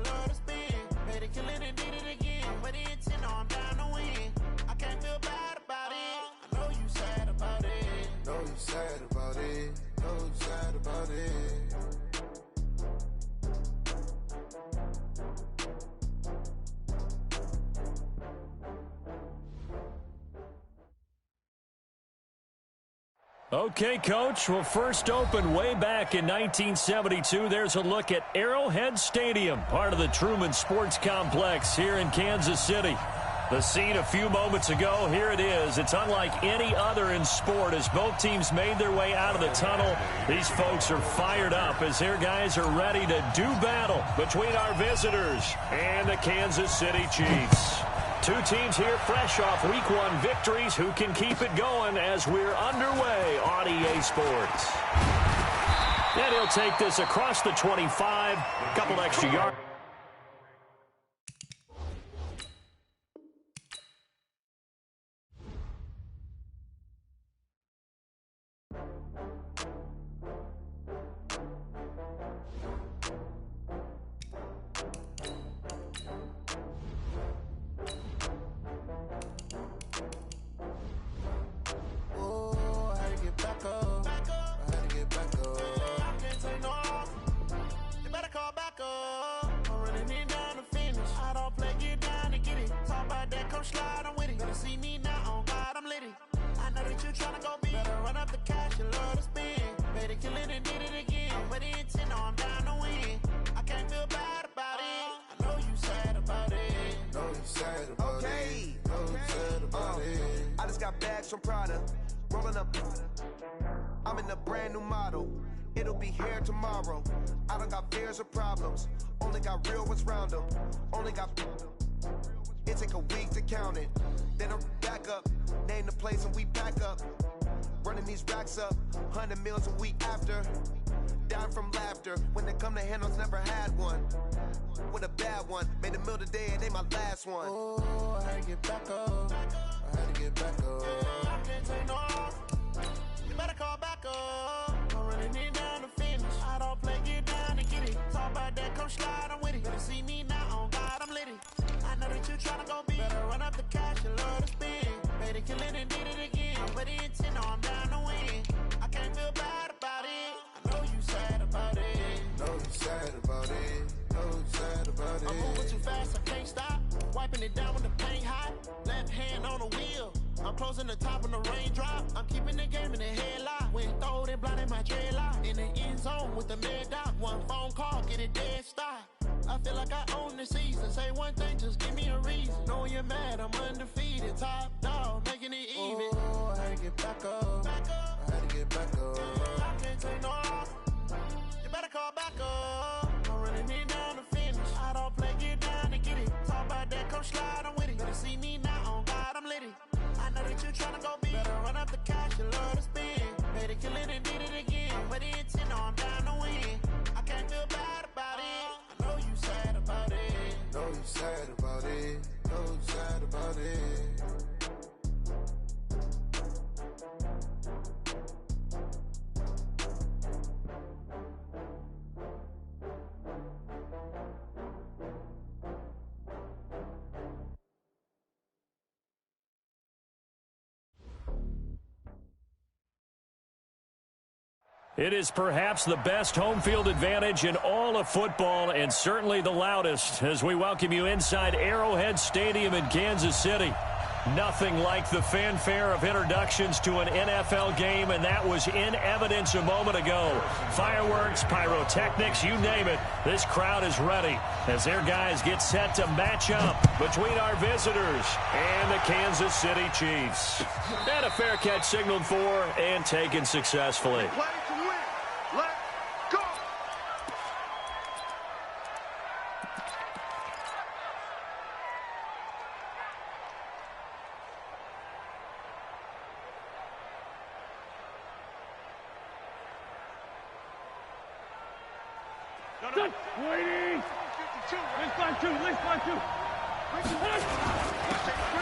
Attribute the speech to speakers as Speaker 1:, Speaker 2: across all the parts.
Speaker 1: love to spin. Made a killing and did it again. But the intent, no, I'm down to win. I can't feel bad about it. I know you sad about it.
Speaker 2: Know you sad about it. Know you sad about it.
Speaker 3: Okay, Coach. Well, first opened way back in 1972. There's a look at Arrowhead Stadium, part of the Truman Sports Complex here in Kansas City. The scene a few moments ago, here it is. It's unlike any other in sport as both teams made their way out of the tunnel. These folks are fired up as their guys are ready to do battle between our visitors and the Kansas City Chiefs. Two teams here fresh off Week 1 victories who can keep it going as we're underway on EA Sports. And he'll take this across the 25, couple extra yards.
Speaker 4: From Prada, rolling up. I'm in a brand new model. It'll be here tomorrow. I don't got fears or problems. Only got real ones round them. Only got. It take a week to count it. Then I back up. Name the place and we back up. Running these racks up. 100 meals a week after. Dying from laughter. When they come to handles, never had one. With a bad one. Made a meal today and they my last one.
Speaker 2: Oh, I had to get back up. I had to get back up.
Speaker 1: I can't take no off. You better call back up. I'm running it down to finish. I don't play, get down and get it. Talk about that, come slide, I'm with it. Better see me now, on God, I'm litty. I know that you tryna go big. Better run up the cash, you love to spin. Made a killing and did it again. But the intent, no, I'm down to win. I can't feel bad about it. I know you sad about it.
Speaker 2: Know you sad about it. Know you sad about it.
Speaker 1: I'm moving too fast, I can't stop. Wiping it down with the paint hot. Left hand on the wheel. I'm closing the top on the raindrop. I'm keeping the game in the headlock. When throwed and blinded my dreadlock. In the end zone with the mad dot. One phone call, get it dead stop. I feel like I own the season. Say one thing, just give me a reason. Knowing you're mad, I'm undefeated. Top dog, making it even.
Speaker 2: Oh, I had to get back up. I had to get back up.
Speaker 1: I can't take no off. You better call back up. I'm running it down to finish. I don't play, get down and get it. Talk about that, come slide, I'm with it. Better see me now, on God, I'm litty. I know that you tryna go big. Better run up the cash, you love to spin. Made a killing and did it again. But the intent, no, I'm down to win. I can't feel bad about it. I know you sad about it.
Speaker 2: Know you sad about it. Know you sad about it.
Speaker 3: It is perhaps the best home field advantage in all of football and certainly the loudest as we welcome you inside Arrowhead Stadium in Kansas City. Nothing like the fanfare of introductions to an NFL game, and that was in evidence a moment ago. Fireworks, pyrotechnics, you name it. This crowd is ready as their guys get set to match up between our visitors and the Kansas City Chiefs. And a fair catch signaled for and taken successfully.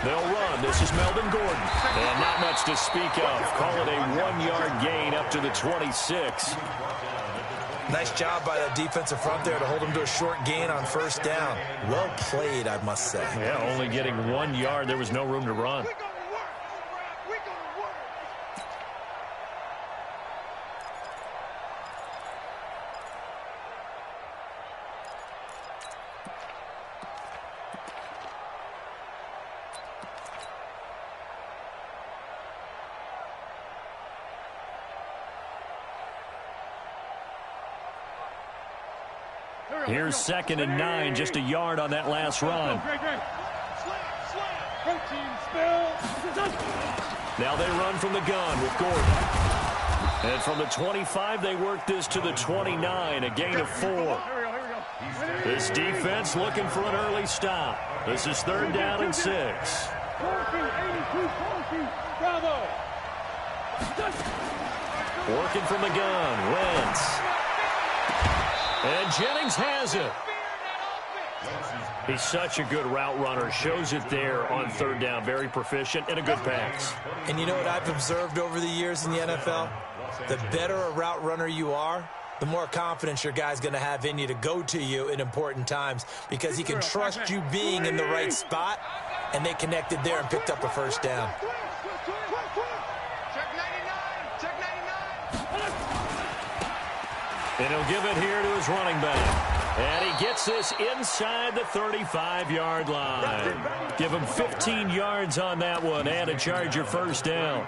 Speaker 3: They'll run. This is Melvin Gordon. And not much to speak of. Call it a 1-yard gain up to the 26.
Speaker 5: Nice job by that defensive front there to hold him to a short gain on first down. Well played, I must say.
Speaker 3: Yeah, only getting 1 yard. There was no room to run. Here's 2nd and 9, just a yard on that last run. Now they run from the gun with Gordon. And from the 25, they work this to the 29, a gain of 4. This defense looking for an early stop. This is 3rd down and 6. Working from the gun, Wentz. And Jennings has it. He's such a good route runner. Shows it there on 3rd down. Very proficient and a good pass.
Speaker 5: And you know what I've observed over the years in the NFL? The better a route runner you are, the more confidence your guy's going to have in you to go to you in important times because he can trust you being in the right spot, and they connected there and picked up a first down.
Speaker 3: And he'll give it here to his running back. And he gets this inside the 35-yard line. Give him 15 yards on that one and a Charger first down.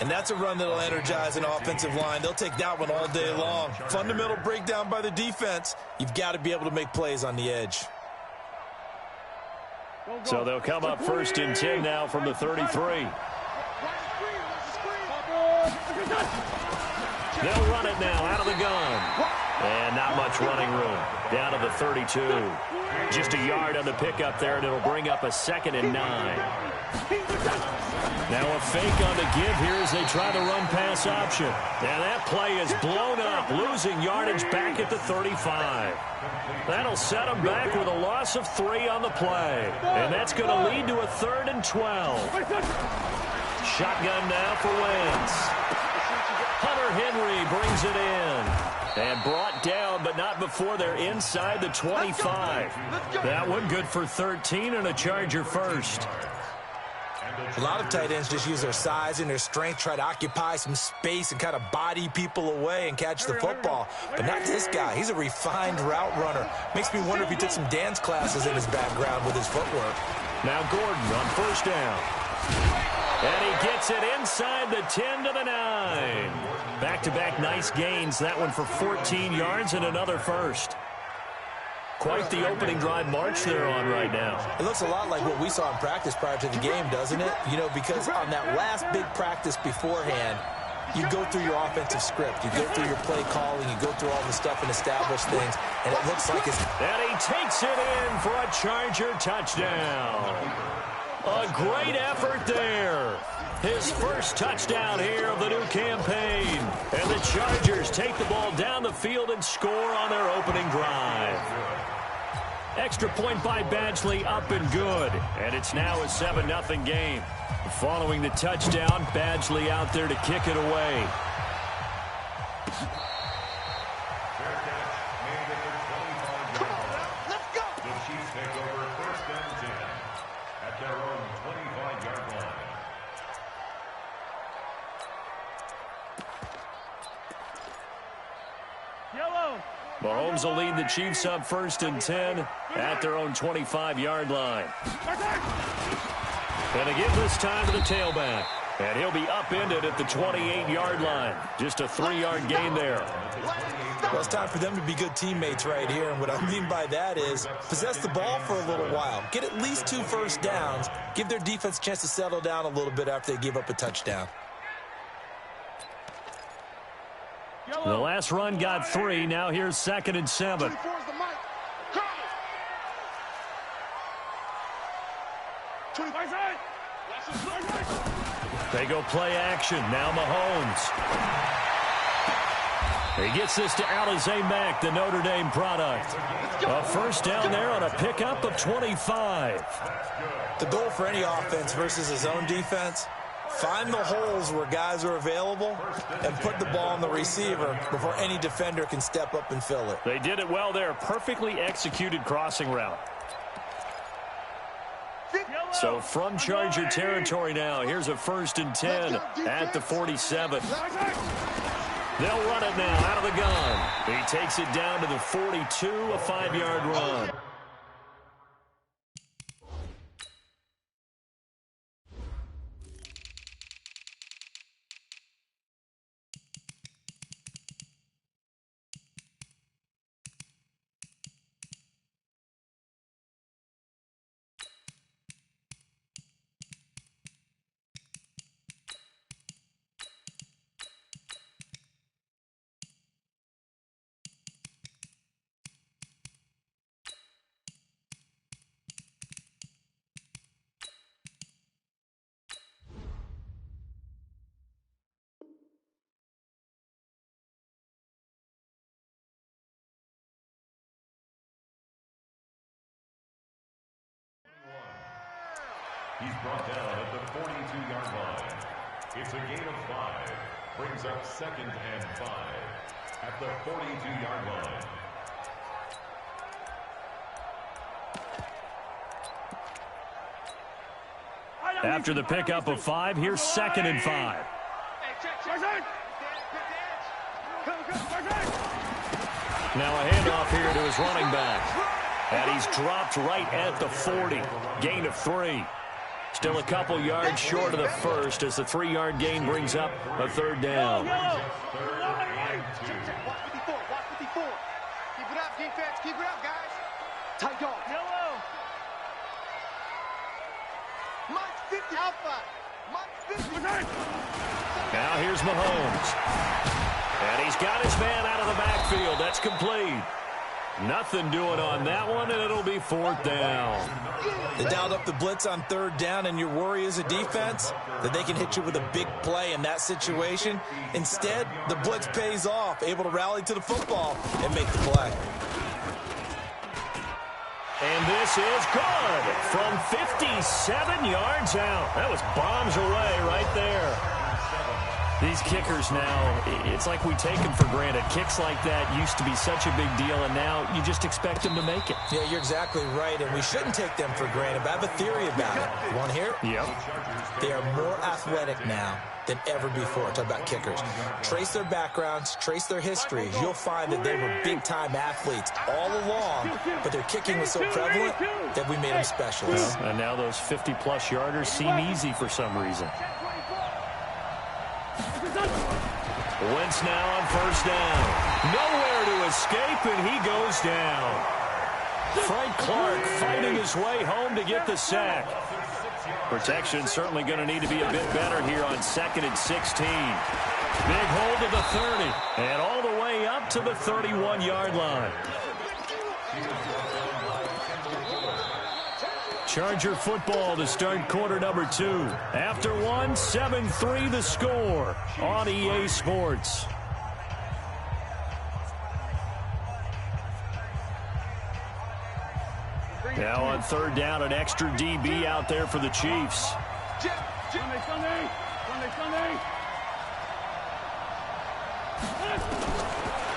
Speaker 5: And that's a run that'll energize an offensive line. They'll take that one all day long. Fundamental breakdown by the defense. You've got to be able to make plays on the edge.
Speaker 3: So they'll come up 1st and 10 now from the 33. They'll run it now out of the gun. And not much running room. Down to the 32. Just a yard on the pickup there, and it'll bring up a 2nd and 9. Now a fake on the give here as they try the run-pass option. And that play is blown up, losing yardage back at the 35. That'll set them back with a loss of 3 on the play. And that's going to lead to a 3rd and 12. Shotgun now for Wentz. Hunter Henry brings it in. And brought down, but not before they're inside the 25. That one good for 13 and a Charger first.
Speaker 5: A lot of tight ends just use their size and their strength, try to occupy some space and kind of body people away and catch the football. But not this guy. He's a refined route runner. Makes me wonder if he took some dance classes in his background with his footwork.
Speaker 3: Now Gordon on first down. And he gets it inside the 10 to the 9. Back-to-back nice gains. That one for 14 yards and another first. Quite the opening drive march they're on right now.
Speaker 5: It looks a lot like what we saw in practice prior to the game, doesn't it? You know, because on that last big practice beforehand, you go through your offensive script. You go through your play calling. You go through all the stuff and establish things. And it looks like it's...
Speaker 3: And he takes it in for a Charger touchdown. A great effort there. His first touchdown here of the new campaign. And the Chargers take the ball down the field and score on their opening drive. Extra point by Badgley, up and good. And it's now a 7-0 game. Following the touchdown, Badgley out there to kick it away. Mahomes will lead the Chiefs up 1st and 10 at their own 25-yard line. And they give this time to the tailback. And he'll be upended at the 28-yard line. Just a 3-yard gain there.
Speaker 5: Well, it's time for them to be good teammates right here. And what I mean by that is possess the ball for a little while. Get at least 2 first downs. Give their defense a chance to settle down a little bit after they give up a touchdown.
Speaker 3: The last run got 3. Now here's 2nd and 7. They go play action. Now Mahomes. He gets this to Alizé Mack, the Notre Dame product. A first down there on a pickup of 25.
Speaker 5: The goal for any offense versus his own defense, Find the holes where guys are available and put the ball on the receiver before any defender can step up and fill it.
Speaker 3: They did it well there. Perfectly executed crossing route. So from Charger territory now, here's a 1st and 10 at the 47. They'll run it now out of the gun. He takes it down to the 42, a 5-yard run.
Speaker 6: He's brought down at the 42-yard line. It's a gain of 5. Brings up 2nd and 5 at the 42-yard line.
Speaker 3: After the pickup of 5, here's 2nd and 5. Now a handoff here to his running back. And he's dropped right at the 40. Gain of 3. Still a couple yards short of the first as the 3-yard gain brings up a 3rd down.
Speaker 7: Watch 54. Keep it up, defense. Keep it up, guys. Tight dog. Mike 50 alpha. Mike 50.
Speaker 3: Now here's Mahomes. And he's got his man out of the backfield. That's complete. Nothing doing on that one, and it'll be 4th down.
Speaker 5: They dialed up the blitz on 3rd down, and your worry as a defense that they can hit you with a big play in that situation. Instead, the blitz pays off, able to rally to the football and make the play.
Speaker 3: And this is good from 57 yards out. That was bombs away right there. These kickers now, it's like we take them for granted. Kicks like that used to be such a big deal, and now you just expect them to make it.
Speaker 5: Yeah, you're exactly right, and we shouldn't take them for granted, but I have a theory about it. You want to hear it?
Speaker 3: Yep.
Speaker 5: They are more athletic now than ever before. Talk about kickers. Trace their backgrounds, trace their histories. You'll find that they were big-time athletes all along, but their kicking was so prevalent that we made them specialists.
Speaker 3: And now those 50-plus yarders seem easy for some reason. Wentz now on 1st down. Nowhere to escape, and he goes down. Frank Clark fighting his way home to get the sack. Protection certainly going to need to be a bit better here on 2nd and 16. Big hold to the 30, and all the way up to the 31-yard line. Charger football to start quarter number 2. After 1, 7-3 the score on EA Sports. Now on 3rd down, an extra DB out there for the Chiefs.
Speaker 7: Sunday.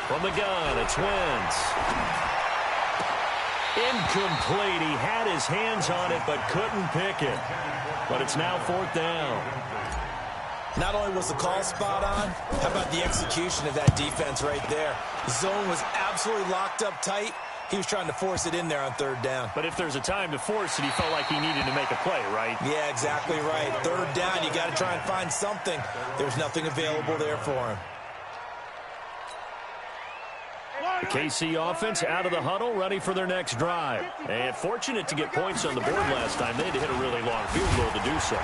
Speaker 3: From the gun, it's Wentz. Incomplete. He had his hands on it but couldn't pick it. But it's now 4th down.
Speaker 5: Not only was the call spot on, how about the execution of that defense right there? The zone was absolutely locked up tight. He was trying to force it in there on 3rd down.
Speaker 3: But if there's a time to force it, he felt like he needed to make a play, right?
Speaker 5: Yeah, exactly right. 3rd down, you got to try and find something. There's nothing available there for him.
Speaker 3: The KC offense out of the huddle, ready for their next drive. And fortunate to get points on the board last time. They had to hit a really long field goal to do so.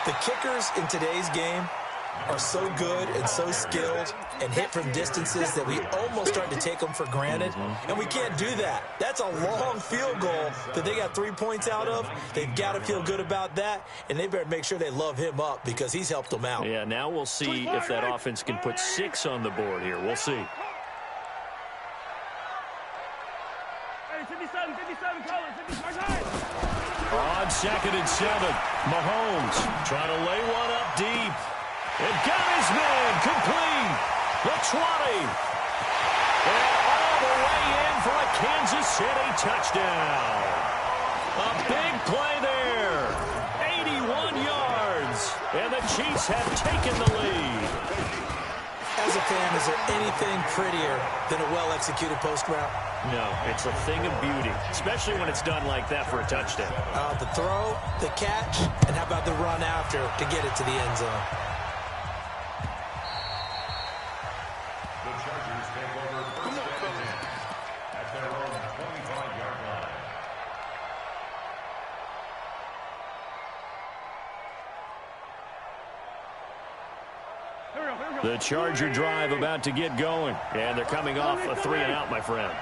Speaker 5: The kickers in today's game are so good and so skilled and hit from distances that we almost start to take them for granted. And we can't do that. That's a long field goal that they got 3 points out of. They've got to feel good about that, and they better make sure they love him up because he's helped them out.
Speaker 3: Yeah, now we'll see if that offense can put 6 on the board here. We'll see.
Speaker 7: 57, color, 55.
Speaker 3: On 2nd and 7. Mahomes trying to lay one up deep. And got his man complete. The 20. And all the way in for a Kansas City touchdown. A big play there. 81 yards. And the Chiefs have taken the lead.
Speaker 5: As a fan, is there anything prettier than a well-executed post route?
Speaker 3: No, it's a thing of beauty, especially when it's done like that for a touchdown.
Speaker 5: The throw, the catch, and how about the run after to get it to the end zone?
Speaker 6: The Chargers take over first and 10 at their own 25-yard line.
Speaker 3: The Charger drive about to get going, and they're coming off a 3-and-out, my friend.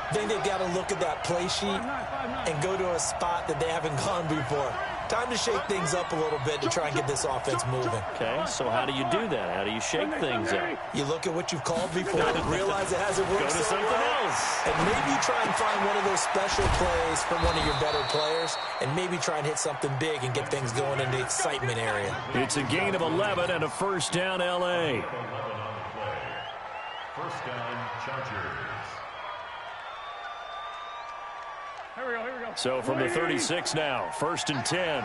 Speaker 5: I think they've got to look at that play sheet and go to a spot that they haven't gone before. Time to shake things up a little bit to try and get this offense moving.
Speaker 3: Okay, so how do you do that? How do you shake things up?
Speaker 5: You look at what you've called before, realize it hasn't worked
Speaker 3: Go to
Speaker 5: so
Speaker 3: something
Speaker 5: well,
Speaker 3: else.
Speaker 5: and maybe try and find one of those special plays from one of your better players, and maybe try and hit something big and get things going in the excitement area.
Speaker 3: It's a gain of 11 and a first down, L.A.
Speaker 6: 11 on the play. First down, Chargers.
Speaker 3: So from the 36 now, first and 10.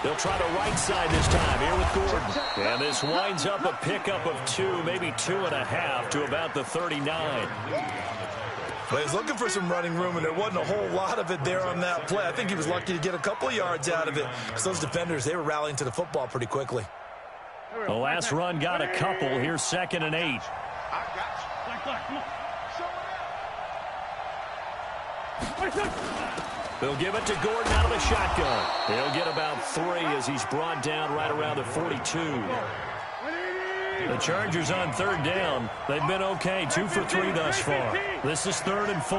Speaker 3: They'll try the right side this time here with Gordon. And this winds up a pickup of 2, maybe 2.5 to about the 39.
Speaker 8: Well, he's looking for some running room, and there wasn't a whole lot of it there on that play. I think he was lucky to get a couple of yards out of it. Because those defenders, they were rallying to the football pretty quickly.
Speaker 3: The last run got a couple. Here's 2nd and 8.
Speaker 7: I got you. Come on.
Speaker 3: They'll give it to Gordon out of the shotgun. He'll get about 3 as he's brought down right around the 42. The Chargers on 3rd down. They've been okay, 2 for 3 thus far. This is 3rd and 4.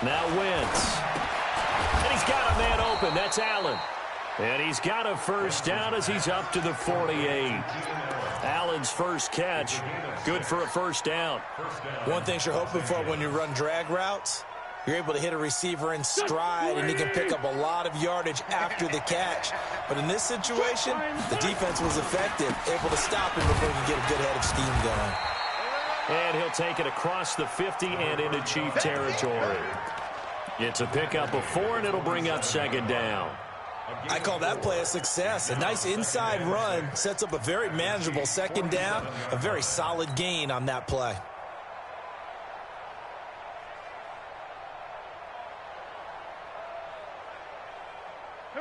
Speaker 3: Now Wentz. And he's got a man open. That's Allen. And he's got a first down as he's up to the 48. Allen's first catch, good for a first down.
Speaker 5: One thing you're hoping for when you run drag routes, you're able to hit a receiver in stride, and he can pick up a lot of yardage after the catch. But in this situation, the defense was effective, able to stop him before he could get a good head of steam going.
Speaker 3: And he'll take it across the 50 and into Chief territory. It's a pickup of 4, and it'll bring up 2nd down.
Speaker 5: I call that play a success. A nice inside run sets up a very manageable 2nd down, a very solid gain on that play.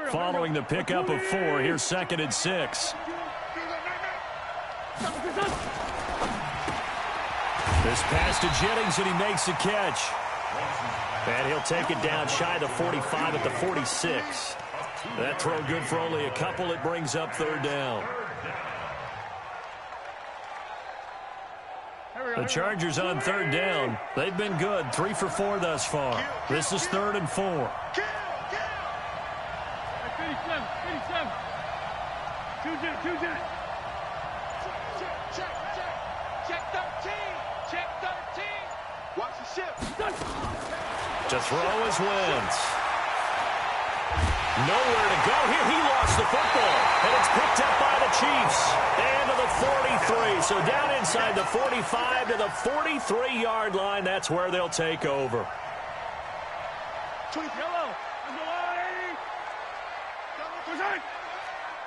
Speaker 3: Following the pickup of 4, here's 2nd and 6. This pass to Jennings, and he makes the catch. And he'll take it down shy of the 45 at the 46. That throw good for only a couple. It brings up 3rd down. The Chargers on 3rd down. They've been good, 3 for 4 thus far. This is 3rd and 4.
Speaker 7: Watch the ship.
Speaker 3: To throw is Wentz. Nowhere to go here. He lost the football, and it's picked up by the Chiefs. And to the 43. So down inside the 45 to the 43-yard line. That's where they'll take over.
Speaker 7: Yellow.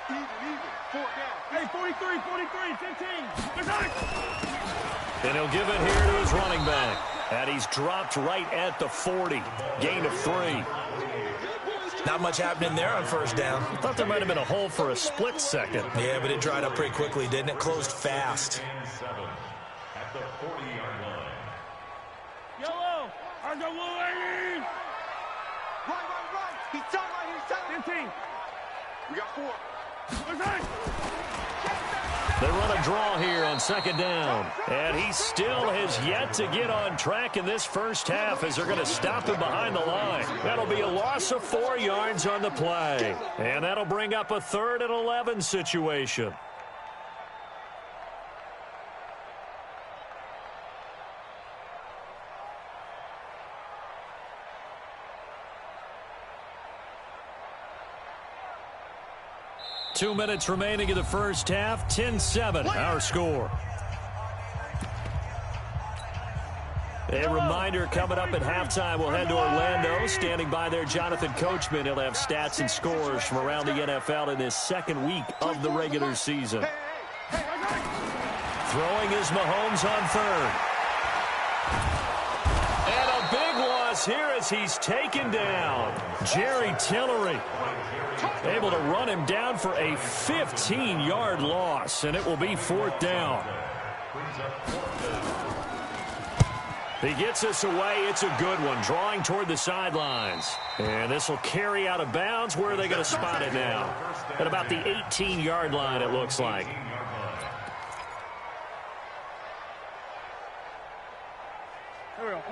Speaker 7: Even. 4 down. Hey, 43, 15.
Speaker 3: And he'll give it here to his running back. And he's dropped right at the 40. Gain of 3.
Speaker 5: Not much happening there on 1st down.
Speaker 3: I thought there might have been a hole for a split second.
Speaker 5: Yeah, but it dried up pretty quickly, didn't it? Closed fast.
Speaker 6: 7 at the 40-yard line.
Speaker 7: Yellow. On the lane. Right. He's done right. 15. We got 4.
Speaker 3: They run a draw here on 2nd down. And he still has yet to get on track in this first half as they're going to stop him behind the line. That'll be a loss of 4 yards on the play. And that'll bring up a 3rd and 11 situation. 2 minutes remaining in the first half. 10-7, our score. A reminder, coming up at halftime, we'll head to Orlando. Standing by there, Jonathan Coachman. He'll have stats and scores from around the NFL in his second week of the regular season. Throwing is Mahomes on third. And a big loss here as he's taken down. Jerry Tillery able to run him down for a 15-yard loss, and it will be fourth down. He gets us away. It's a good one, drawing toward the sidelines. And this will carry out of bounds. Where are they going to spot it now? At about the 18-yard line, it looks like.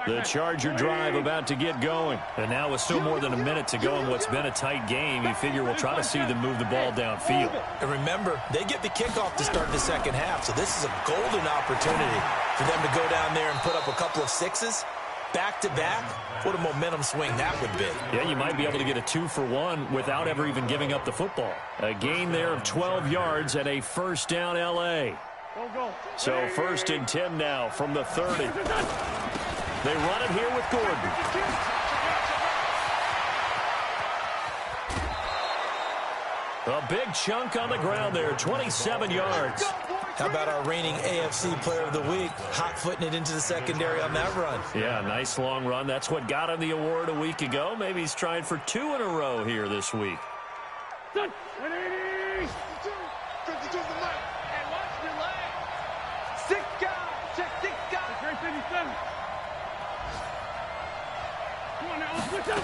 Speaker 3: The Charger drive about to get going. And now with still more than a minute to go in what's been a tight game, you figure we'll try to see them move the ball downfield.
Speaker 5: And remember, they get the kickoff to start the second half, so this is a golden opportunity for them to go down there and put up a couple of sixes back-to-back. What a momentum swing that would be.
Speaker 3: Yeah, you might be able to get a 2-for-1 without ever even giving up the football. A gain there of 12 yards and a first down L.A. So first and 10 now from the 30. They run it here with Gordon. A big chunk on the ground there, 27 yards.
Speaker 5: How about our reigning AFC Player of the Week, hot-footing it into the secondary on that run?
Speaker 3: Yeah, nice long run. That's what got him the award a week ago. Maybe he's trying for 2 in a row here this week.
Speaker 7: 180. 52 to the left. And watch your leg. 6 guys. Check 6 guys. Great 57. Come on now, switch up.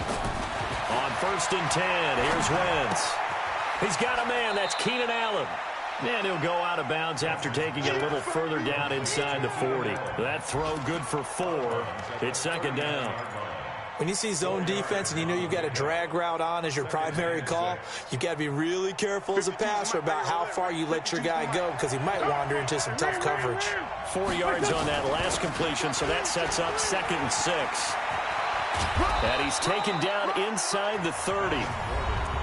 Speaker 3: On first and 10, here's Wentz. He's got a man. That's Keenan Allen. And he'll go out of bounds after taking it a little further down inside the 40. That throw good for 4. It's second down.
Speaker 5: When you see zone defense and you know you've got a drag route on as your primary call, you've got to be really careful as a passer about how far you let your guy go because he might wander into some tough coverage.
Speaker 3: 4 yards on that last completion, so that sets up second and 6. And he's taken down inside the 30.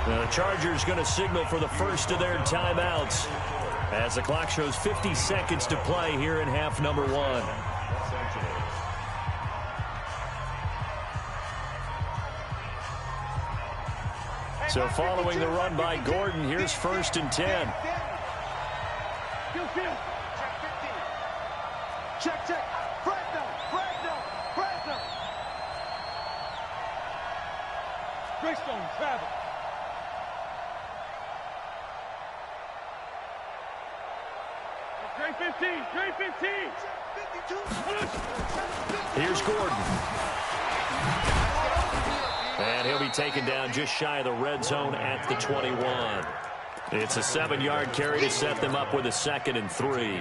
Speaker 3: Now the Chargers going to signal for the first of their timeouts as the clock shows 50 seconds to play here in half number 1. So following the run by Gordon, here's first and 10.
Speaker 7: Check 15. Check. Fresno. Greystone, travel. Great 15.
Speaker 3: Here's Gordon. And he'll be taken down just shy of the red zone at the 21. It's a 7-yard carry to set them up with a second and 3.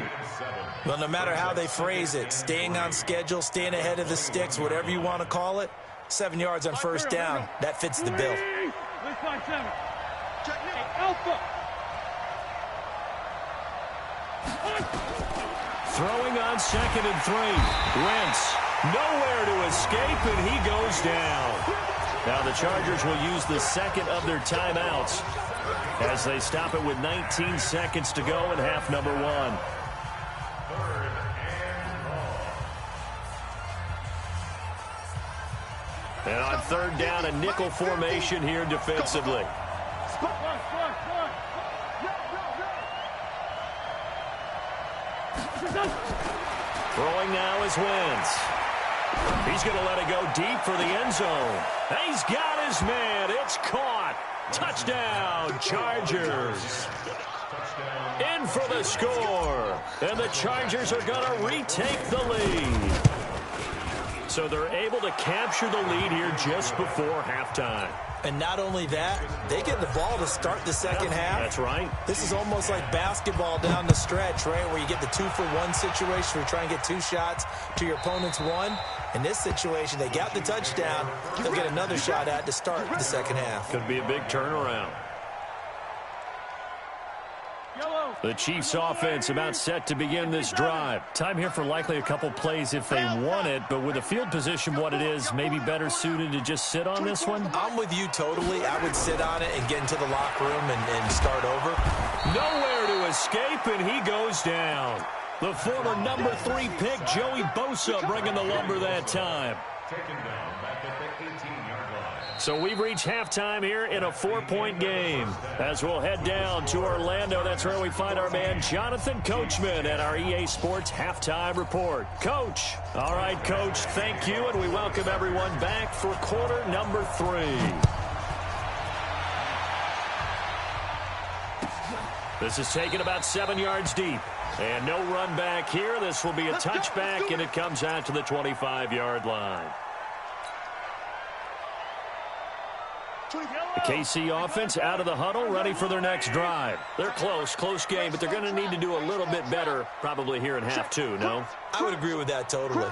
Speaker 5: Well, no matter how they phrase it, staying on schedule, staying ahead of the sticks, whatever you want to call it, 7 yards on first down, that fits the bill.
Speaker 7: Alpha.
Speaker 3: Throwing on second and 3. Wentz nowhere to escape, and he goes down. Now the Chargers will use the second of their timeouts as they stop it with 19 seconds to go in half number 1. And on third down, a nickel formation here defensively. Throwing now is Wentz. He's going to let it go deep for the end zone. He's got his man. It's caught. Touchdown, Chargers. In for the score. And the Chargers are going to retake the lead. So they're able to capture the lead here just before halftime.
Speaker 5: And not only that, they get the ball to start the second half.
Speaker 3: That's right.
Speaker 5: This is almost like basketball down the stretch, right, where you get the 2-for-1 situation where you try and get 2 shots to your opponent's 1. In this situation, they got the touchdown. They'll get another shot at to start the second half.
Speaker 3: Could be a big turnaround. The Chiefs offense about set to begin this drive. Time here for likely a couple plays if they want it, but with the field position what it is, maybe better suited to just sit on this one?
Speaker 5: I'm with you totally. I would sit on it and get into the locker room and start over.
Speaker 3: Nowhere to escape, and he goes down. The former number 3 pick, Joey Bosa, bringing the lumber that time.
Speaker 6: Taken down back at the 18-yard line.
Speaker 3: So we've reached halftime here in a 4-point game. As we'll head down to Orlando, that's where we find our man Jonathan Coachman at our EA Sports Halftime Report. Coach. All right, Coach, thank you, and we welcome everyone back for quarter number 3. This is taken about 7 yards deep. And no run back here. This will be a touchback, and it comes out to the 25-yard line. The KC offense out of the huddle, ready for their next drive. They're close game, but they're going to need to do a little bit better probably here in half 2, no?
Speaker 5: I would agree with that totally.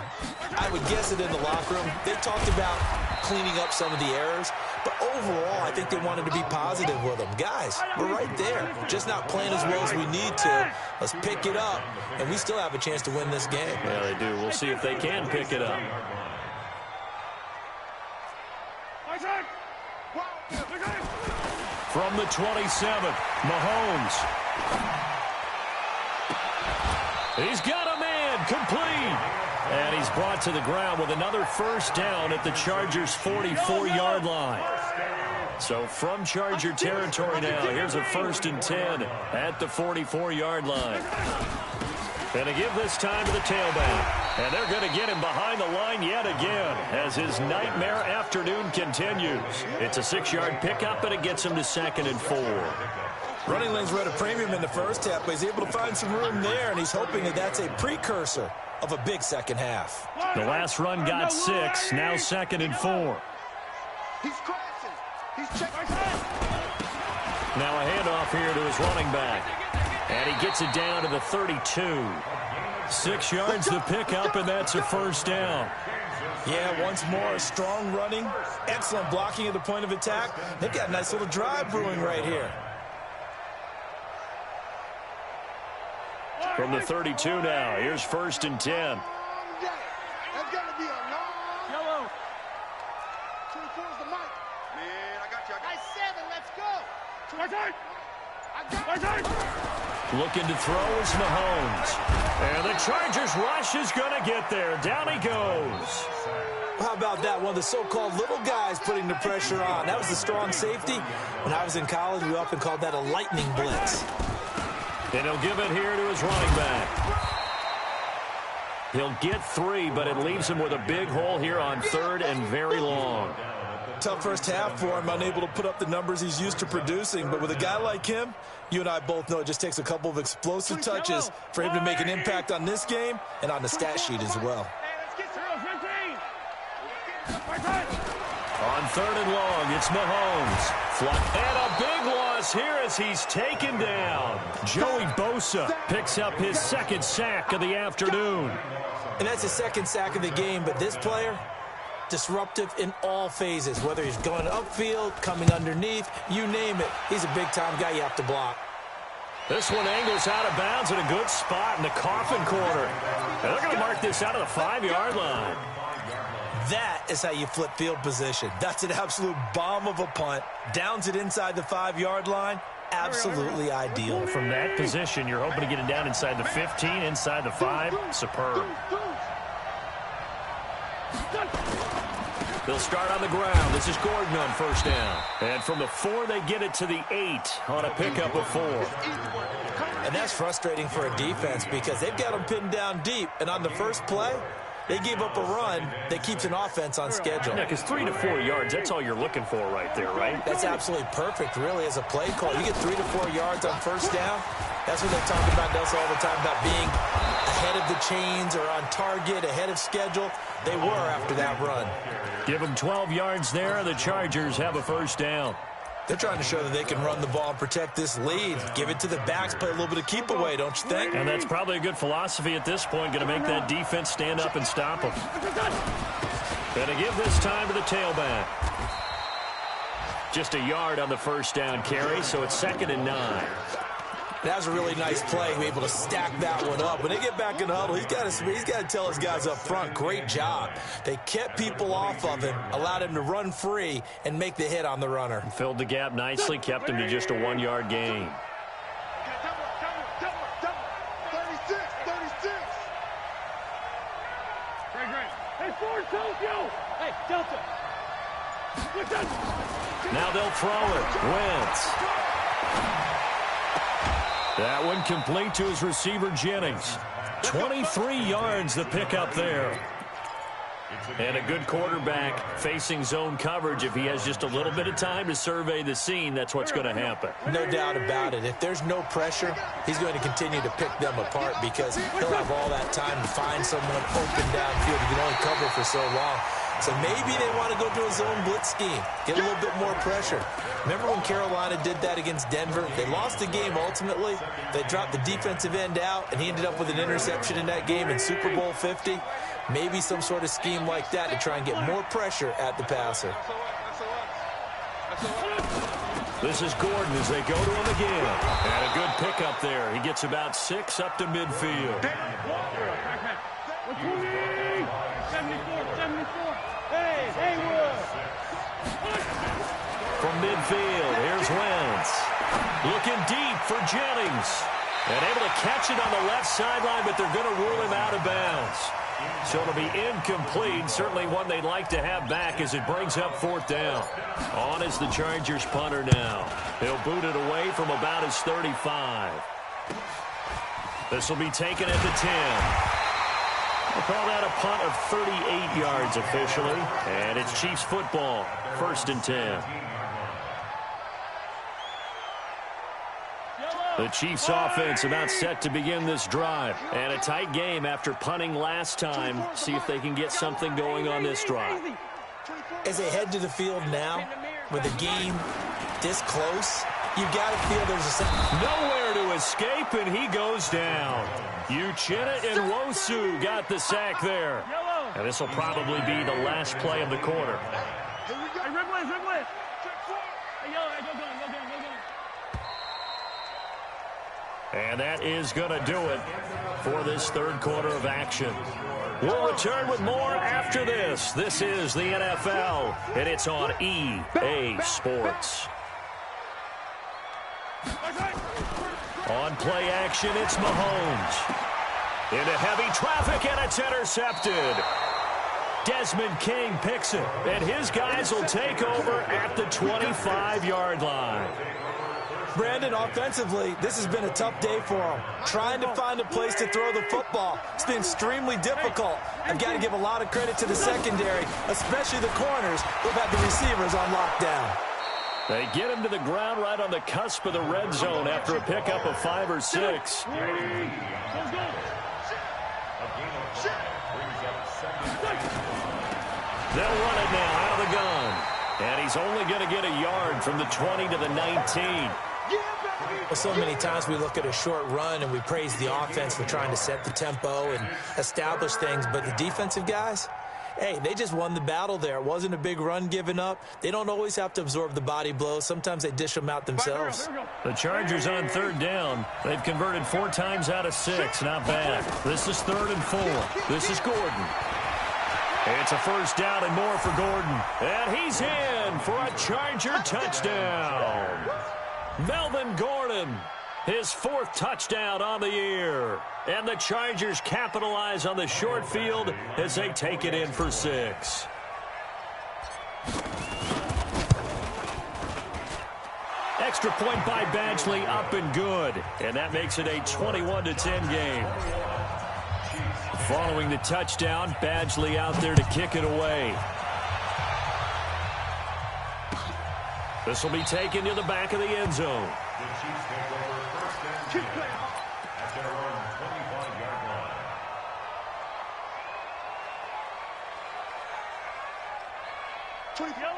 Speaker 5: I would guess that in the locker room, they talked about cleaning up some of the errors, but overall, I think they wanted to be positive with them. Guys, we're right there. Just not playing as well as we need to. Let's pick it up, and we still have a chance to win this game.
Speaker 3: Yeah, they do. We'll see if they can pick it up. From the 27, Mahomes. He's got a man, complete. And he's brought to the ground with another first down at the Chargers' 44-yard line. So from Charger territory now, here's a 1st and 10 at the 44-yard line. And to give this time to the tailback. And they're going to get him behind the line yet again as his nightmare afternoon continues. It's a 6-yard pickup, and it gets him to 2nd and 4.
Speaker 8: Running lanes were at a premium in the first half, but he's able to find some room there, and he's hoping that that's a precursor of a big second half.
Speaker 3: The last run got 6, now 2nd and 4.
Speaker 7: He's crashing. He's checking.
Speaker 3: Now a handoff here to his running back. And he gets it down to the 32. 6 yards to pick up, and that's a first down.
Speaker 8: Yeah, once more, strong running, excellent blocking at the point of attack. They've got a nice little drive brewing right here.
Speaker 3: From the 32 now, here's 1st and 10.
Speaker 7: That's got to be a long yellow. 24's the mic. Man, I got you. I got 7. Let's go.
Speaker 3: Looking to throw is Mahomes. And the Chargers rush is going to get there. Down he goes.
Speaker 5: How about that? One of the so-called little guys putting the pressure on. That was the strong safety. When I was in college, we often called that a lightning blitz.
Speaker 3: And he'll give it here to his running back. He'll get 3, but it leaves him with a big hole here on 3rd and very long.
Speaker 8: Tough first half for him, unable to put up the numbers he's used to producing. But with a guy like him, you and I both know it just takes a couple of explosive touches for him to make an impact on this game and on the stat sheet as well.
Speaker 3: On 3rd and long, it's Mahomes. And a big loss here as he's taken down. Joey Bosa picks up his 2nd sack of the afternoon.
Speaker 5: And that's his 2nd sack of the game, but this player, disruptive in all phases, whether he's going upfield, coming underneath, you name it. He's a big-time guy you have to block.
Speaker 3: This one angles out of bounds in a good spot in the coffin corner. And they're going to mark this out of the 5-yard line.
Speaker 5: That is how you flip field position. That's an absolute bomb of a punt. Downs it inside the 5-yard line. Absolutely ideal.
Speaker 3: From that position, you're hoping to get it down inside the 15, inside the 5. Superb. They'll start on the ground. This is Gordon on 1st down. And from the 4, they get it to the 8 on a pickup of 4.
Speaker 5: And that's frustrating for a defense because they've got them pinned down deep. And on the first play, they gave up a run that keeps an offense on schedule.
Speaker 3: Yeah, because 3 to 4 yards, that's all you're looking for right there, right?
Speaker 5: That's absolutely perfect, really, as a play call. You get 3 to 4 yards on 1st down. That's what they talk about, Nelson, all the time, about being ahead of the chains or on target, ahead of schedule. They were after that run.
Speaker 3: Give them 12 yards there. The Chargers have a 1st down.
Speaker 5: They're trying to show that they can run the ball and protect this lead. Give it to the backs, play a little bit of keep away, don't you think?
Speaker 3: And that's probably a good philosophy at this point, going to make that defense stand up and stop them. Going to give this time to the tailback. Just a yard on the 1st down carry, so it's 2nd and 9.
Speaker 5: That was a really nice play, able to stack that one up. When they get back in the huddle, he's got to tell his guys up front, great job. They kept people off of him, allowed him to run free and make the hit on the runner.
Speaker 3: Filled the gap nicely, kept him to just a 1-yard gain.
Speaker 7: 36. Hey, Ford, Tokyo! Hey, Delta!
Speaker 3: Now they'll throw it. Wentz. That one complete to his receiver, Jennings. 23 yards the pickup there. And a good quarterback facing zone coverage. If he has just a little bit of time to survey the scene, that's what's going to happen.
Speaker 5: No doubt about it. If there's no pressure, he's going to continue to pick them apart because he'll have all that time to find someone open downfield. He can only cover for so long. So maybe they want to go to a zone blitz scheme, get a little bit more pressure. Remember when Carolina did that against Denver? They lost the game ultimately. They dropped the defensive end out, and he ended up with an interception in that game in Super Bowl 50. Maybe some sort of scheme like that to try and get more pressure at the passer.
Speaker 3: This is Gordon as they go to him again. And a good pickup there. He gets about 6 up to midfield.
Speaker 7: 74. Hey, Haywood.
Speaker 3: From midfield, here's Wentz. Looking deep for Jennings. And able to catch it on the left sideline, but they're going to rule him out of bounds. So it'll be incomplete. Certainly one they'd like to have back as it brings up 4th down. On is the Chargers punter now. He'll boot it away from about his 35. This will be taken at the 10. We'll call that a punt of 38 yards officially. And it's Chiefs football, 1st and 10. The Chiefs offense about set to begin this drive. And a tight game after punting last time. See if they can get something going on this drive.
Speaker 5: As they head to the field now, with the game this close, you've got to feel there's a...
Speaker 3: Nowhere to escape, and he goes down. Uchenna and Wosu got the sack there. And this will probably be the last play of the quarter. And that is going to do it for this 3rd quarter of action. We'll return with more after this. This is the NFL, and it's on EA Sports. On play action, it's Mahomes. Into heavy traffic, and it's intercepted. Desmond King picks it, and his guys will take over at the 25-yard line.
Speaker 5: Brandon, offensively, this has been a tough day for him. Trying to find a place to throw the football. It's been extremely difficult. I've got to give a lot of credit to the secondary, especially the corners who've had the receivers on lockdown.
Speaker 3: They get him to the ground right on the cusp of the red zone after a pickup of 5 or 6. They'll run it now out of the gun. And he's only going to get a yard from the 20 to the 19.
Speaker 5: Well, so many times we look at a short run and we praise the offense for trying to set the tempo and establish things, but the defensive guys, hey, they just won the battle there. It wasn't a big run given up. They don't always have to absorb the body blows. Sometimes they dish them out themselves.
Speaker 3: The Chargers on 3rd down. They've converted 4 times out of 6. Not bad. This is 3rd and 4. This is Gordon. It's a 1st down and more for Gordon. And he's in for a Charger touchdown. Melvin Gordon, his 4th touchdown on the year. And the Chargers capitalize on the short field as they take it in for 6. Extra point by Badgley, up and good. And that makes it a 21-10 game. Following the touchdown, Badgley out there to kick it away. This will be taken to the back of the end zone.
Speaker 6: The Chiefs take over 1st and 10 at their own 25-yard line.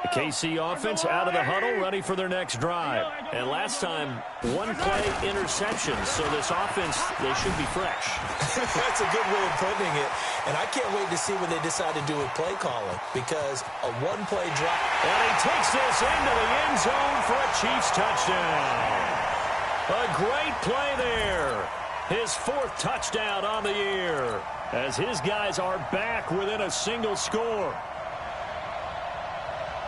Speaker 3: The KC offense out of the huddle, ready for their next drive. And last time, 1-play interception, so this offense, they should be fresh.
Speaker 5: That's a good way of putting it. And I can't wait to see what they decide to do with play calling, because a 1-play drop.
Speaker 3: And he takes this into the end zone for a Chiefs touchdown. A great play there. His 4th touchdown on the year as his guys are back within a single score.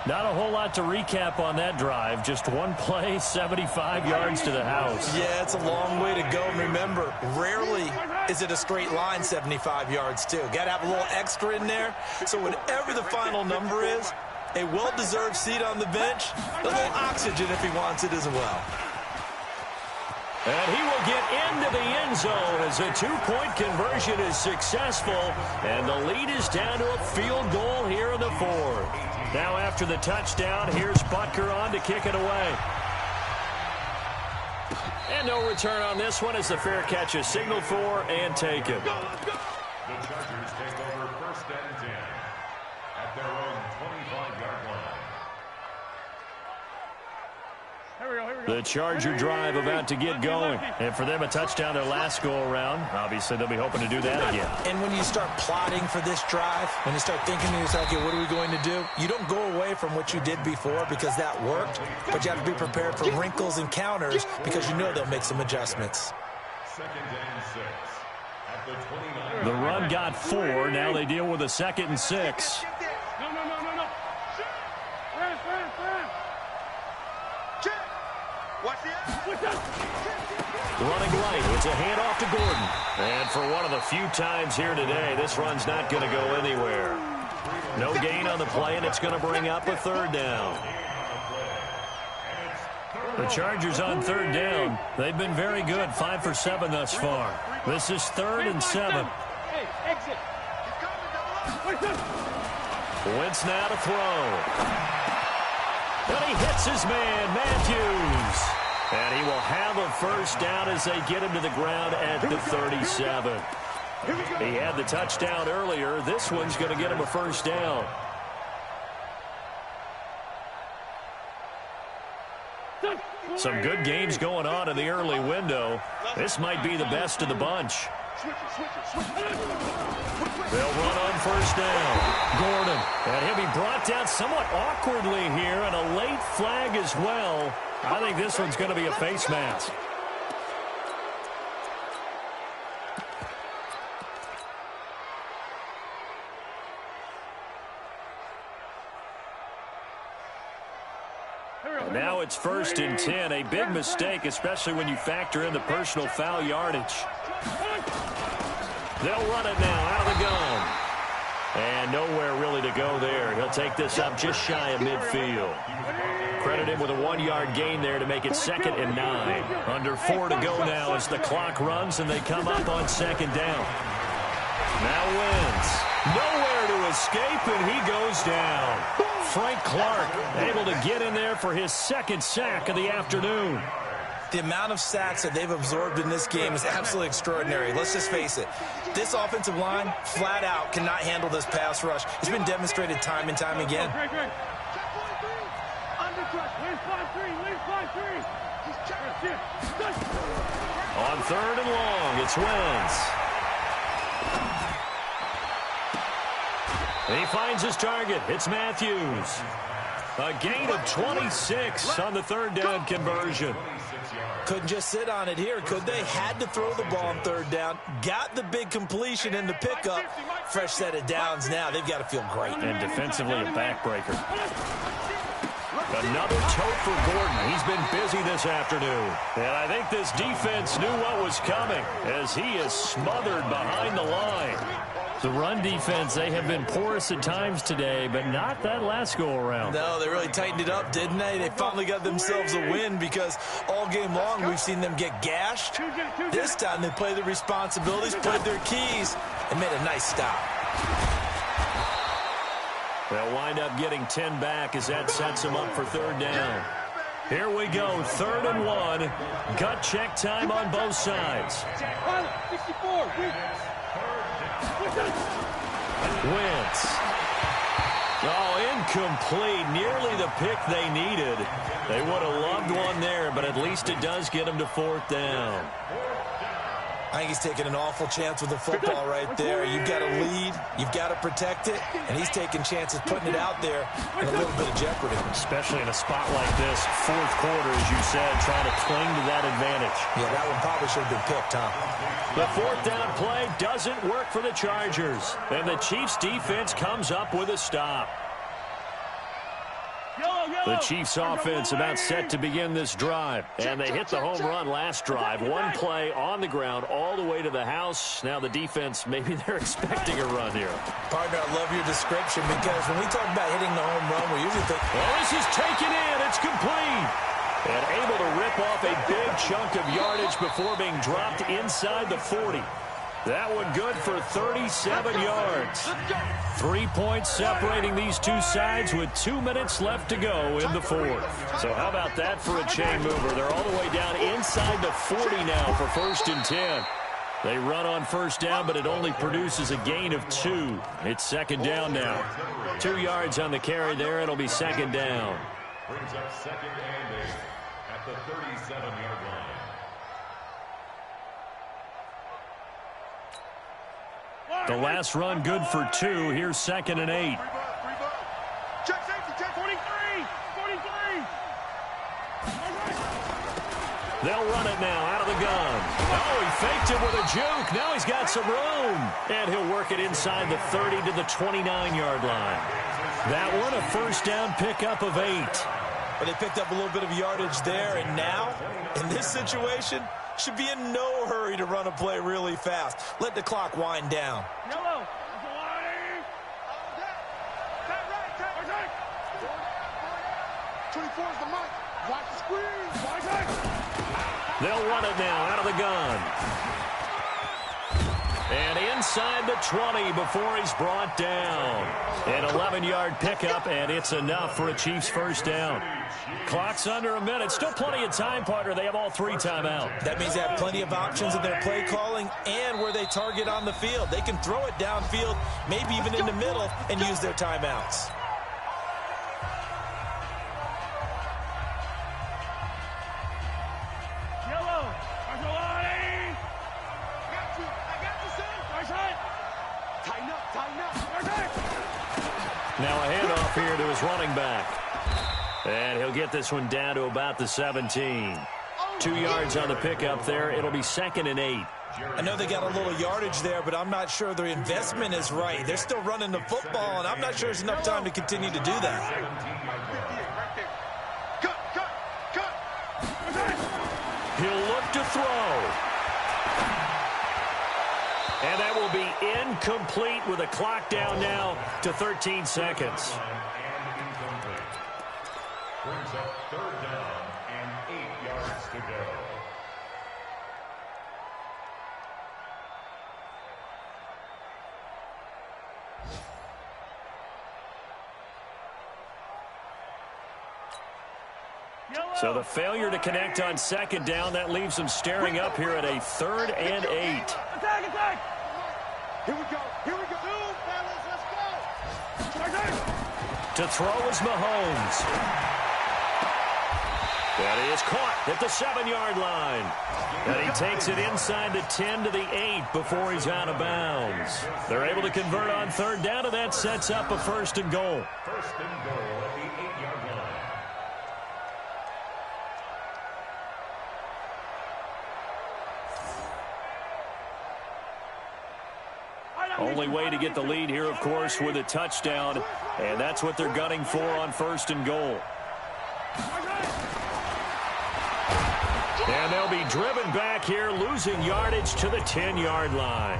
Speaker 3: Not a whole lot to recap on that drive. Just one play, 75 yards to the house.
Speaker 5: Yeah, it's a long way to go. And remember, rarely is it a straight line 75 yards, too. Got to have a little extra in there. So whatever the final number is, a well-deserved seat on the bench, a little oxygen if he wants it as well.
Speaker 3: And he will get into the end zone as a 2-point conversion is successful. And the lead is down to a field goal here in the 4th. Now after the touchdown, here's Butker on to kick it away. And no return on this one as the fair catch is signaled for and taken.
Speaker 6: The Chargers take over 1st and 10 at their own 25-yard line.
Speaker 3: The Charger drive about to get going. And for them, a touchdown their last go-around. Obviously, they'll be hoping to do that again.
Speaker 5: And when you start plotting for this drive, when you start thinking to yourself, okay, what are we going to do? You don't go away from what you did before because that worked, but you have to be prepared for wrinkles and counters because you know they'll make some adjustments.
Speaker 6: 2nd and 6 at the 29.
Speaker 3: The run got 4. Now they deal with a 2nd and 6.
Speaker 7: No. Watch the
Speaker 3: Running right. It's a handoff to Gordon. And for one of the few times here today, this run's not going to go anywhere. No gain on the play, and it's going to bring up a 3rd down. The Chargers on 3rd down. They've been very good, 5 for 7 thus far. This is 3rd and 7.
Speaker 7: Hey, exit.
Speaker 3: Wentz now to throw. And he hits his man, Matthews. And he will have a 1st down as they get him to the ground at the 37. He had the touchdown earlier. This one's going to get him a 1st down. Some good games going on in the early window. This might be the best of the bunch. They'll run on 1st down. Gordon. And he'll be brought down somewhat awkwardly here, and a late flag as well. I think this one's going to be a face mask. Now it's 1st and 10. A big mistake, especially when you factor in the personal foul yardage. They'll run it now out of the gun. And nowhere really to go there. He'll take this up just shy of midfield. Credit him with a 1-yard gain there to make it 2nd and 9. Under 4 to go now as the clock runs and they come up on 2nd down. Now Wentz. Nowhere to escape, and he goes down. Frank Clark able to get in there for his 2nd sack of the afternoon.
Speaker 5: The amount of sacks that they've absorbed in this game is absolutely extraordinary. Let's just face it. This offensive line, flat out, cannot handle this pass rush. It's been demonstrated time and time again.
Speaker 3: On 3rd and long, it's Wentz. He finds his target. It's Matthews. A gain of 26 on the 3rd down conversion.
Speaker 5: Couldn't just sit on it here, could they? Had to throw the ball on 3rd down. Got the big completion in the pickup. Fresh set of downs now. They've got to feel great.
Speaker 3: And defensively, a backbreaker. Another tote for Gordon. He's been busy this afternoon. And I think this defense knew what was coming as he is smothered behind the line. The run defense, they have been porous at times today, but not that last go-around.
Speaker 5: No, they really tightened it up, didn't they? They finally got themselves a win because all game long we've seen them get gashed. This time they played their responsibilities, played their keys, and made a nice stop.
Speaker 3: They'll wind up getting 10 back as that sets them up for 3rd down. Here we go, 3rd and 1. Gut check time on both sides. Wentz. Oh, incomplete. Nearly the pick they needed. They would have loved one there, but at least it does get them to 4th down.
Speaker 8: I think he's taking an awful chance with the football right there. You've got to lead, you've got to protect it, and he's taking chances putting it out there in a little bit of jeopardy.
Speaker 3: Especially in a spot like this, fourth quarter, as you said, trying to cling to that advantage.
Speaker 8: Yeah, that one probably should have been picked, huh?
Speaker 3: The fourth down play doesn't work for the Chargers, and the Chiefs' defense comes up with a stop. The Chiefs offense about set to begin this drive. And they hit the home run last drive. One play on the ground all the way to the house. Now the defense, maybe they're expecting a run here.
Speaker 8: Partner, I love your description because when we talk about hitting the home run, we usually think,
Speaker 3: well, this is taken in. It's complete. And able to rip off a big chunk of yardage before being dropped inside the 40. That one good for 37 yards. 3 points separating these two sides with 2 minutes left to go in the fourth. So how about that for a chain mover? They're all the way down inside the 40 now for 1st and 10. They run on first down, but it only produces a gain of 2. It's 2nd down now. 2 yards on the carry there. It'll be 2nd down.
Speaker 6: Brings up 2nd and 8 at the 37-yard line.
Speaker 3: The last run good for 2. Here's 2nd and 8.
Speaker 7: Check safety, check 43.
Speaker 3: They'll run it now out of the gun. Oh, he faked it with a juke. Now he's got some room. And he'll work it inside the 30 to the 29-yard line. That one a first down pickup of 8.
Speaker 8: but they picked up a little bit of yardage there, and now, in this situation, should be in no hurry to run a play really fast. Let the clock wind down.
Speaker 7: Yellow. 24 is the mic. Watch the squeeze.
Speaker 3: They'll run it now out of the gun. And inside the 20 before he's brought down. An 11-yard pickup, and it's enough for a Chiefs first down. Clock's under a minute. Still plenty of time, partner. They have all 3 timeouts.
Speaker 8: That means they have plenty of options in their play calling and where they target on the field. They can throw it downfield, maybe even in the middle, and use their timeouts.
Speaker 3: Now a handoff here to his running back. And he'll get this one down to about the 17. 2 yards on the pickup there. It'll be 2nd and 8.
Speaker 8: I know they got a little yardage there, but I'm not sure their investment is right. They're still running the football, and I'm not sure there's enough time to continue to do that.
Speaker 3: He'll look to throw. And that will be incomplete with a clock down now to 13 seconds.
Speaker 6: Brings up 3rd down and 8 yards to go.
Speaker 3: So the failure to connect on 2nd down, that leaves them staring up here at a 3rd and 8.
Speaker 7: Attack! Here we go. Two, fellas, let's go.
Speaker 3: To throw is Mahomes. That is caught at the 7-yard line. And he takes it inside the 10 to the 8 before he's out of bounds. They're able to convert on 3rd down, and that sets up a 1st and goal.
Speaker 6: 1st and goal at the 8-yard line.
Speaker 3: Only way to get the lead here, of course, with a touchdown. And that's what they're gunning for on 1st and goal. And they'll be driven back here, losing yardage to the 10-yard line.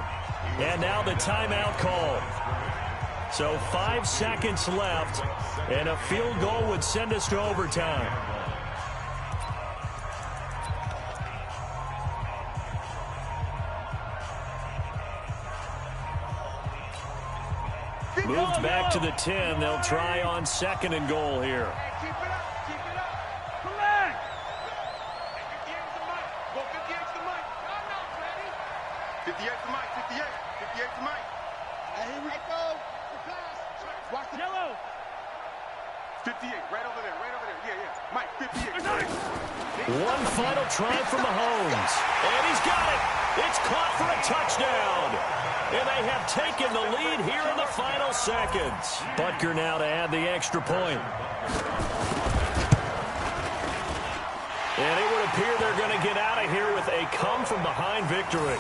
Speaker 3: And now the timeout call. So 5 seconds left, and a field goal would send us to overtime. Moved back to the 10. They'll try on 2nd and goal here.
Speaker 7: Keep it up. Come back. 58's the mic. Go 58's the mic. I'm not ready. 58's the mic. 58's the mic. Here we go. The pass. Watch the yellow. 58, right over there. Yeah. Mike, 58.
Speaker 3: One final try for Mahomes. And he's got it. It's caught for a touchdown. And they have taken the lead here in the final seconds. Butker now to add the extra point. And it would appear they're going to get out of here with a come-from-behind victory.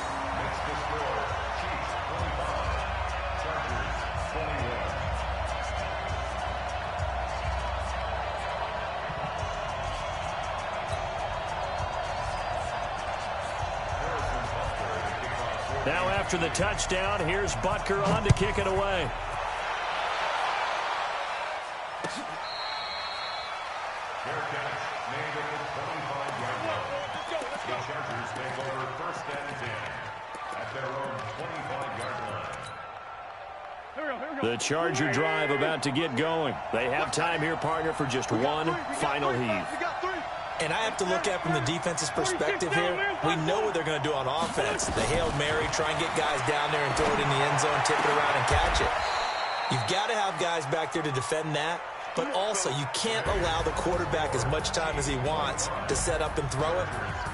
Speaker 3: Now after the touchdown, here's Butker on to kick it away.
Speaker 6: Fair catch made at the 25-yard line. The Chargers take over 1st and 10 at their own 25-yard line.
Speaker 3: The Charger drive about to get going. They have time here, partner, for just one final heave.
Speaker 5: And I have to look at from the defense's perspective here. We know what they're going to do on offense. The Hail Mary, try and get guys down there and throw it in the end zone, tip it around and catch it. You've got to have guys back there to defend that, but also you can't allow the quarterback as much time as he wants to set up and throw it.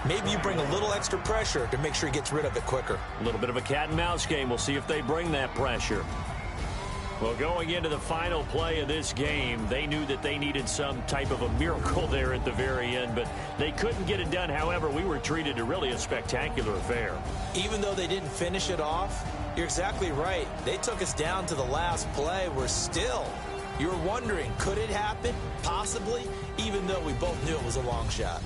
Speaker 5: Maybe you bring a little extra pressure to make sure he gets rid of it quicker.
Speaker 3: A little bit of a cat and mouse game. We'll see if they bring that pressure. Well, going into the final play of this game, they knew that they needed some type of a miracle there at the very end, but they couldn't get it done. However, we were treated to really a spectacular affair.
Speaker 5: Even though they didn't finish it off, you're exactly right. They took us down to the last play. We're still, you're wondering, could it happen? Possibly, even though we both knew it was a long shot.